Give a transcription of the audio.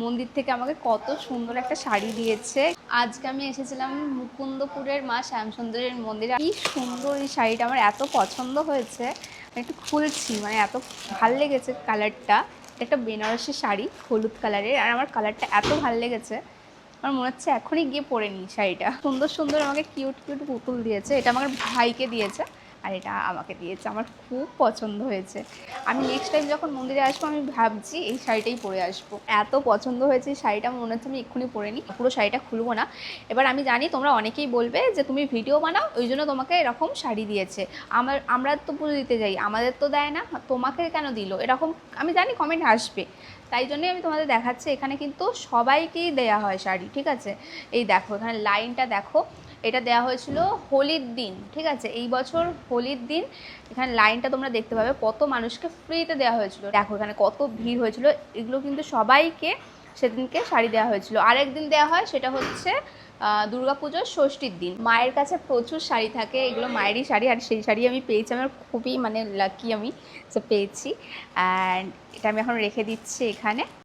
মন্দির থেকে আমাকে কত সুন্দর একটা শাড়ি দিয়েছে। আজকে আমি এসেছিলাম মুকুন্দপুরের মা শ্যামসুন্দরের মন্দিরে। কি সুন্দর এই শাড়িটা, আমার এত পছন্দ হয়েছে। আমি একটু খুলছি, মানে এত ভাল লেগেছে কালারটা। একটা বেনারসি শাড়ি হলুদ কালারের, আর আমার কালারটা এত ভাল লেগেছে, আমার মনে হচ্ছে এখনই গিয়ে পরে নিই শাড়িটা। সুন্দর সুন্দর আমাকে কিউট কিউট পুতুল দিয়েছে। এটা আমার ভাইকে দিয়েছে আর এটা আমাকে দিয়েছে। আমার খুব পছন্দ হয়েছে। আমি নেক্সট টাইম যখন মন্দিরে আসবো আমি ভাবছি এই শাড়িটাই পরে আসবো। এত পছন্দ হয়েছে এই শাড়িটা, মনে হচ্ছে আমি এক্ষুনি পরে নিই। পুরো শাড়িটা খুলবো না। এবার আমি জানি তোমরা অনেকেই বলবে যে তুমি ভিডিও বানাও, ওই জন্য তোমাকে এরকম শাড়ি দিয়েছে। আমরা তো পুজো দিতে যাই, আমাদের তো দেয় না, তোমাকে কেন দিল, এরকম আমি জানি কমেন্ট আসবে। তাই জন্যই আমি তোমাদের দেখাচ্ছি। এখানে কিন্তু সবাইকেই দেয়া হয় শাড়ি, ঠিক আছে। এই দেখো এখানে লাইনটা দেখো, এটা দেওয়া হয়েছিল হোলির দিন, ঠিক আছে। এই বছর হোলির দিন এখানে লাইনটা তোমরা দেখতে পাবে, কত মানুষকে ফ্রিতে দেওয়া হয়েছিল। দেখো এখানে কত ভিড় হয়েছিল। এগুলো কিন্তু সবাইকে সেদিনকে শাড়ি দেওয়া হয়েছিল। আরেকদিন দেওয়া হয়, সেটা হচ্ছে দুর্গাপুজোর ষষ্ঠীর দিন। মায়ের কাছে প্রচুর শাড়ি থাকে, এগুলো মায়েরই শাড়ি, আর সেই শাড়ি আমি পেয়েছি। আমার খুবই মানে লাকি আমি যে পেয়েছি। অ্যান্ড এটা আমি এখন রেখে দিচ্ছি এখানে।